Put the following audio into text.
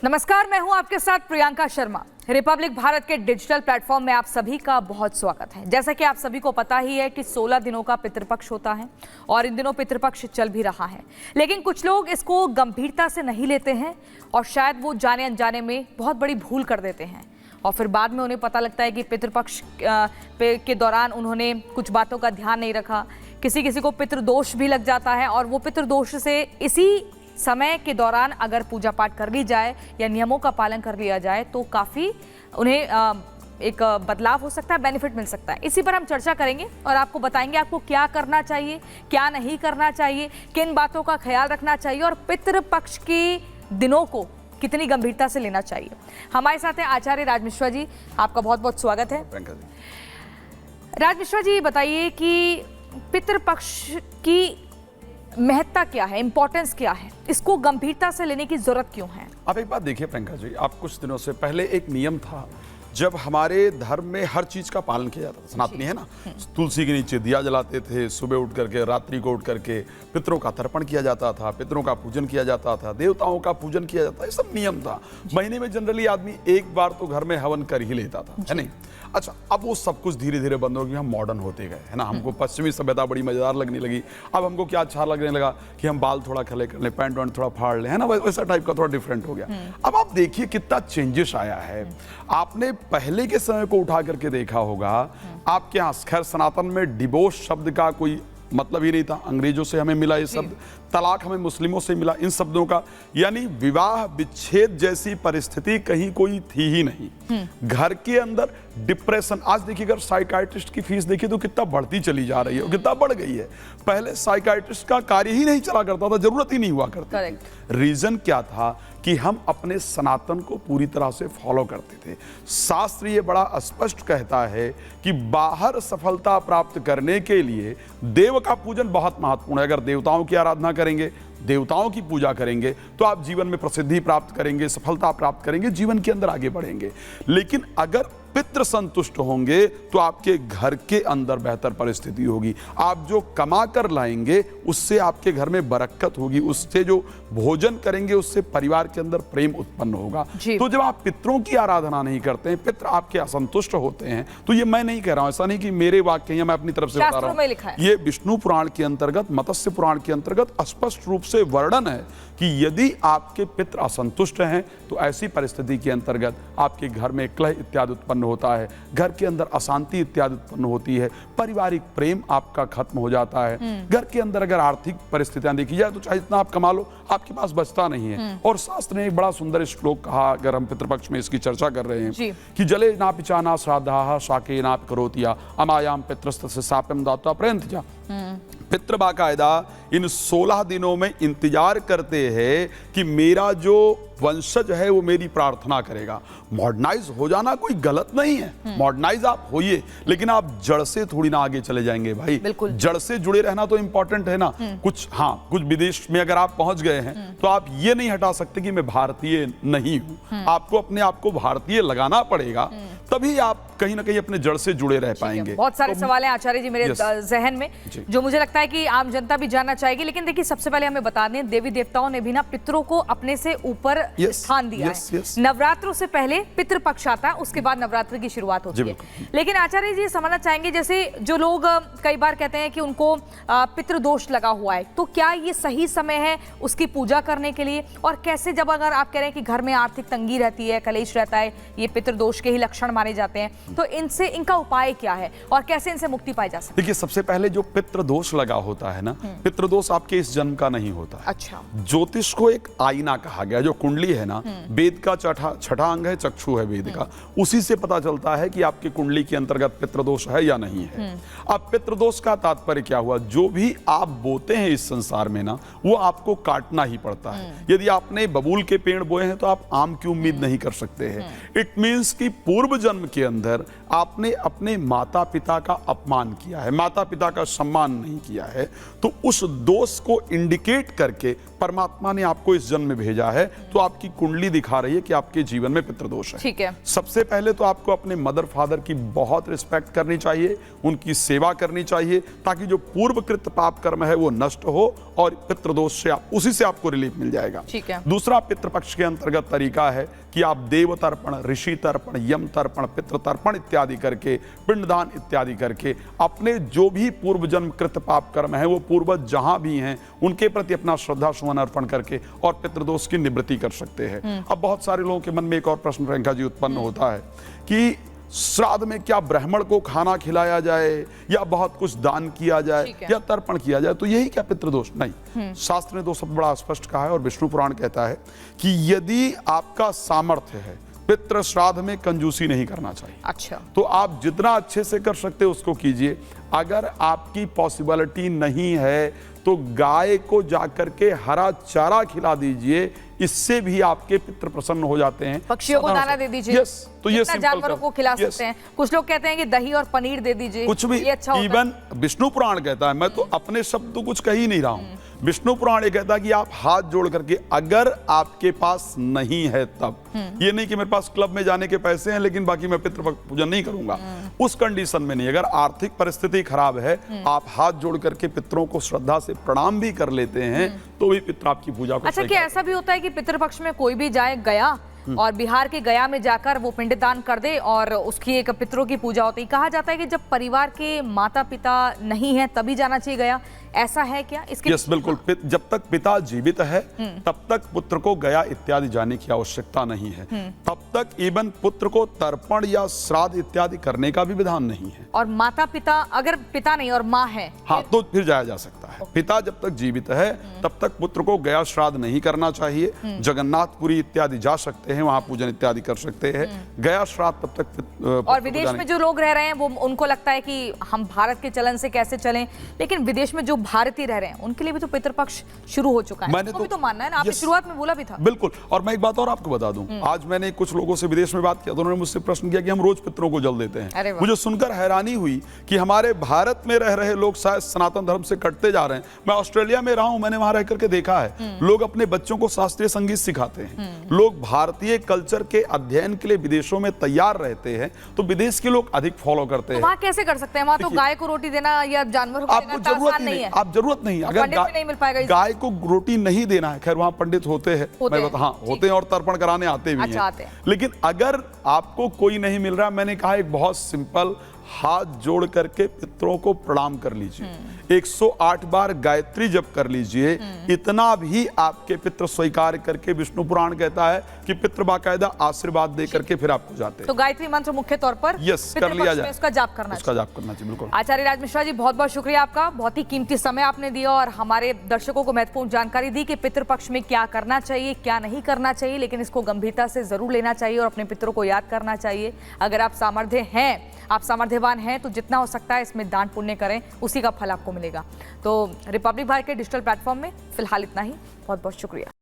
नमस्कार, मैं हूं आपके साथ प्रियंका शर्मा। रिपब्लिक भारत के डिजिटल प्लेटफॉर्म में आप सभी का बहुत स्वागत है। जैसा कि आप सभी को पता ही है कि 16 दिनों का पितृपक्ष होता है और इन दिनों पितृपक्ष चल भी रहा है, लेकिन कुछ लोग इसको गंभीरता से नहीं लेते हैं और शायद वो जाने अनजाने में बहुत बड़ी भूल कर देते हैं और फिर बाद में उन्हें पता लगता है कि पितृपक्ष के दौरान उन्होंने कुछ बातों का ध्यान नहीं रखा। किसी को पितृदोष भी लग जाता है और वो पितृदोष से इसी समय के दौरान अगर पूजा पाठ कर ली जाए या नियमों का पालन कर लिया जाए तो काफ़ी उन्हें एक बदलाव हो सकता है, बेनिफिट मिल सकता है। इसी पर हम चर्चा करेंगे और आपको बताएंगे आपको क्या करना चाहिए, क्या नहीं करना चाहिए, किन बातों का ख्याल रखना चाहिए और पितृपक्ष के दिनों को कितनी गंभीरता से लेना चाहिए। हमारे साथ हैं आचार्य राज मिश्रा जी, आपका बहुत बहुत स्वागत है। राज मिश्रा जी, बताइए कि पितृपक्ष की महत्ता क्या है, इंपॉर्टेंस क्या है, इसको गंभीरता से लेने की जरूरत क्यों है? आप एक बात देखिए प्रियंका जी, आप कुछ दिनों से पहले एक नियम था जब हमारे धर्म में हर चीज का पालन किया जाता था, सनातनी है ना, तुलसी के नीचे दिया जलाते थे, सुबह उठ करके रात्रि को उठ करके पितरों का तर्पण किया जाता था, पितरों का पूजन किया जाता था, देवताओं का पूजन किया जाता था, ये सब नियम था। महीने में जनरली आदमी एक बार तो घर में हवन कर ही लेता था, है नहीं? अच्छा, अब वो सब कुछ धीरे धीरे बंद हो गया, हम मॉडर्न होते गए, है ना, हमको पश्चिमी सभ्यता बड़ी मजेदार लगने लगी। अब हमको क्या अच्छा लगने लगा कि हम बाल थोड़ा खले कर लें, पैंट वैंट थोड़ा फाड़ लें, है ना, वैसा टाइप का थोड़ा डिफरेंट हो गया। अब आप देखिए कितना चेंजेस आया है। आपने पहले के समय को उठा करके देखा होगा, आपके यहाँ खैर सनातन में डिवोर्स शब्द का कोई मतलब ही नहीं था, अंग्रेजों से हमें मिला ये शब्द, तलाक हमें मुस्लिमों से मिला इन शब्दों का, यानी विवाह विच्छेद जैसी परिस्थिति कहीं कोई थी ही नहीं। घर के अंदर डिप्रेशन, आज देखिए अगर साइकाइट्रिस्ट की फीस देखिए तो कितना बढ़ती चली जा रही है, कितना बढ़ गई है। पहले साइकाइट्रिस्ट का कार्य ही नहीं चला करता था, जरूरत ही नहीं हुआ करती। रीजन क्या था कि हम अपने सनातन को पूरी तरह से फॉलो करते थे। शास्त्र ये बड़ा स्पष्ट कहता है कि बाहर सफलता प्राप्त करने के लिए देव का पूजन बहुत महत्वपूर्ण है। अगर देवताओं की आराधना करेंगे, देवताओं की पूजा करेंगे तो आप जीवन में प्रसिद्धि प्राप्त करेंगे, सफलता प्राप्त करेंगे, जीवन के अंदर आगे बढ़ेंगे। लेकिन अगर पितृ संतुष्ट होंगे तो आपके घर के अंदर बेहतर परिस्थिति होगी। आप जो कमा कर लाएंगे उससे आपके घर में बरकत होगी, उससे जो भोजन करेंगे उससे परिवार के अंदर प्रेम उत्पन्न होगा। तो जब आप पितरों की आराधना नहीं करते हैं, पितृ आपके असंतुष्ट होते हैं, तो ये मैं नहीं कह रहा हूं, ऐसा नहीं कि मेरे वाक्य हैं, मैं अपनी तरफ से बता रहा हूं। ये विष्णु पुराण के अंतर्गत, मत्स्य पुराण के अंतर्गत स्पष्ट रूप से वर्णन है कि यदि आपके पितृ असंतुष्ट हैं तो ऐसी परिस्थिति के अंतर्गत आपके घर में क्लेह इत्यादि उत्पन्न होता है, घर के अंदर अशांति इत्यादि उत्पन्न होती है, पारिवारिक प्रेम आपका खत्म हो जाता है। घर के अंदर अगर आर्थिक परिस्थितियां देखी जाए तो चाहे जितना आप कमा लो आपके पास बचता नहीं है। और शास्त्र ने एक बड़ा सुंदर श्लोक कहा, अगर हम पितृपक्ष में इसकी चर्चा कर रहे हैं कि जले ना पिचाना श्राद्धा शाके ना करोतिया अमायाम पितृस्त से साप्यम दाता प्रयंतजा। पितृ बाकायदा इन 16 दिनों में इंतजार करते हैं कि मेरा जो वंशज है वो मेरी प्रार्थना करेगा। मॉडर्नाइज हो जाना कोई गलत नहीं है, मॉडर्नाइज आप होइए, लेकिन आप जड़ से थोड़ी ना आगे चले जाएंगे भाई। जड़ से जुड़े रहना तो इंपॉर्टेंट है ना। कुछ विदेश में अगर आप पहुंच गए हैं तो आप ये नहीं हटा सकते कि मैं भारतीय नहीं हूं। आपको अपने आप को भारतीय लगाना पड़ेगा, तभी आप कहीं ना कहीं अपने जड़ से जुड़े रह पाएंगे। बहुत सारे सवाल हैं आचार्य जी मेरे जहन में, जो मुझे लगता है कि आम जनता भी जानना चाहेगी। लेकिन देखिए, सबसे पहले हमें बता दें, देवी देवताओं ने भी ना पितरों को अपने से ऊपर स्थान दिया है। नवरात्रों से पहले पितृपक्ष आता है, उसके बाद नवरात्र की शुरुआत होती है। लेकिन आचार्य जी समझना चाहेंगे, जैसे जो लोग कई बार कहते हैं कि उनको पितृदोष लगा हुआ है, तो क्या ये सही समय है उसकी पूजा करने के लिए? और कैसे, जब अगर आप कह रहे हैं कि घर में आर्थिक तंगी रहती है, कलेश रहता है, ये पितृदोष के ही लक्षण माने जाते हैं, तो इनका उपाय क्या है और कैसे इनसे मुक्ति पाई जा सकती है? देखिए, सबसे पहले जो पितृदोष लगा होता है ना, पितृदोष आपके इस जन्म का नहीं होता है। अच्छा। ज्योतिष को एक आईना कहा गया, जो कुंडली है ना, वेद का छठा अंग है, चक्षु है वेद का, उसी से पता चलता है कि आपकी कुंडली के अंतर्गत पितृदोष है या नहीं है। अब पितृदोष का तात्पर्य क्या हुआ? जो भी आप बोते हैं इस संसार में ना, वो आपको काटना ही पड़ता है। यदि आपने बबूल के पेड़ बोए हैं तो आप आम की उम्मीद नहीं कर सकते हैं। इट मीन्स कि पूर्व जन्म के अंदर आपने अपने माता पिता का अपमान किया है, माता पिता का सम्मान नहीं किया है, तो उस दोष को इंडिकेट करके परमात्मा ने आपको इस जन्म में भेजा है। तो आपकी कुंडली दिखा रही है कि आपके जीवन में पितृदोष है। ठीक है। सबसे पहले तो आपको अपने मदर फादर की बहुत रिस्पेक्ट करनी चाहिए, उनकी सेवा करनी चाहिए, ताकि जो पूर्वकृत पाप कर्म है वो नष्ट हो और पितृदोष से उसी से आपको रिलीफ मिल जाएगा। ठीक है। दूसरा पितृपक्ष के अंतर्गत तरीका है कि आप देव तर्पण, ऋषि तर्पण, यम तर्पण, पितृ तर्पण इत्यादि करके, पिंडदान इत्यादि करके अपने जो भी पूर्व जन्म कृत पाप कर्म है वो पूर्वज जहां भी हैं उनके प्रति अपना श्रद्धा सुमन अर्पण करके और पितृदोष की निवृत्ति कर सकते हैं। अब बहुत सारे लोगों के मन में एक और प्रश्न प्रियंका जी उत्पन्न होता है कि श्राद्ध में क्या ब्राह्मण को खाना खिलाया जाए या बहुत कुछ दान किया जाए या तर्पण किया जाए, तो यही क्या पितृदोष? नहीं, शास्त्र ने दो शब्द बड़ा स्पष्ट कहा है और विष्णु पुराण कहता है कि यदि आपका सामर्थ्य है, पितृ श्राद्ध में कंजूसी नहीं करना चाहिए। अच्छा। तो आप जितना अच्छे से कर सकते हो उसको कीजिए। अगर आपकी पॉसिबिलिटी नहीं है तो गाय को जाकर के हरा चारा खिला दीजिए, इससे भी आपके पितृ प्रसन्न हो जाते हैं। पक्षियों को दाना दे दीजिए। यस, तो ये जानवरों को खिला सकते हैं। कुछ लोग कहते हैं कि दही और पनीर दे दीजिए, कुछ भी। अच्छा इवन विष्णु पुराण कहता है, मैं तो अपने शब्द तो कुछ कह ही नहीं रहा हूं, विष्णु पुराण ये कहता है कि आप हाथ जोड़ करके, अगर आपके पास नहीं है तब, ये नहीं कि मेरे पास क्लब में जाने के पैसे हैं लेकिन बाकी मैं पितृ पूजन नहीं करूंगा, उस कंडीशन में नहीं। अगर आर्थिक परिस्थिति खराब है, आप हाथ जोड़ करके पितरों को श्रद्धा से प्रणाम भी कर लेते हैं तो भी पितर आपकी पूजा को। अच्छा, क्या ऐसा भी होता है कि पितृपक्ष में कोई भी जाए गया और बिहार के गया में जाकर वो पिंडदान कर दे और उसकी एक पितरों की पूजा होती है? कहा जाता है कि जब परिवार के माता पिता नहीं है तभी जाना चाहिए गया, ऐसा है क्या? इसके यस, बिल्कुल। जब तक पिता जीवित है तब तक पुत्र को गया इत्यादि जाने की आवश्यकता नहीं है, तब तक इवन पुत्र को तर्पण या श्राद्ध इत्यादि करने का भी विधान नहीं है। और माता पिता, अगर पिता नहीं और माँ है, हाँ, तो फिर जाया जा सकता है। पिता जब तक जीवित है तब तक पुत्र को गया श्राद्ध नहीं करना चाहिए। जगन्नाथपुरी इत्यादि जा सकते हैं, वहां पूजन इत्यादि कर सकते हैं। गया श्राद्ध तब तक। और विदेश में जो लोग रह रहे हैं वो, उनको लगता है कि हम भारत के चलन से कैसे चलें, लेकिन विदेश में जो भारतीय रह रहे हैं उनके लिए भी तो पितृपक्ष शुरू हो चुका है। मैंने तो भी तो मानना है ना, आपने शुरुआत में बोला भी था। बिल्कुल। और मैं एक बात और आपको बता दूं, आज मैंने कुछ लोगों से विदेश में बात किया तो उन्होंने मुझसे प्रश्न किया कि हम रोज पितरों को जल देते हैं। मुझे सुनकर हैरानी हुई कि हमारे भारत में रह रहे लोग शायद सनातन धर्म से कटते जा रहे हैं। मैं ऑस्ट्रेलिया में रहा हूं, मैंने वहां रह करके देखा है, लोग अपने बच्चों को शास्त्रीय संगीत सिखाते हैं, लोग भारतीय कल्चर के अध्ययन के लिए विदेशों में तैयार रहते हैं, तो विदेश के लोग अधिक फॉलो करते हैं। वहां कैसे कर सकते हैं? वहां तो गाय को रोटी देना या जानवर को आपको जरूरत नहीं है। आप जरूरत नहीं, अगर नहीं मिल पाएगा, गाय को रोटी नहीं देना है, खैर वहां पंडित होते हैं, हाँ होते हैं और तर्पण कराने आते भी हैं। लेकिन अगर आपको कोई नहीं मिल रहा, मैंने कहा एक बहुत सिंपल, हाथ जोड़ करके पितरों को प्रणाम कर लीजिए, 108 बार गायत्री जप कर लीजिए, इतना भी आपके पितृ स्वीकार करके विष्णु पुराण कहता है कि पितृ बाकायदा आशीर्वाद दे करके फिर आपको जाते हैं। तो गायत्री मंत्र मुख्य तौर पर यस कर लिया जाए, उसका जाप करना चाहिए। बिल्कुल। आचार्य राज मिश्रा जी, बहुत बहुत शुक्रिया आपका, बहुत ही कीमती समय आपने दिया और हमारे दर्शकों को महत्वपूर्ण जानकारी दी कि पितृपक्ष में क्या करना चाहिए, क्या नहीं करना चाहिए, लेकिन इसको गंभीरता से जरूर लेना चाहिए और अपने पितरों को याद करना चाहिए। अगर आप सामर्थ्य हैं, आप सामर्थ्यवान हैं, तो जितना हो सकता है इसमें दान पुण्य करें, उसी का फल आपको मिलेगा। तो रिपब्लिक भारत के डिजिटल प्लेटफॉर्म में फिलहाल इतना ही। बहुत बहुत शुक्रिया।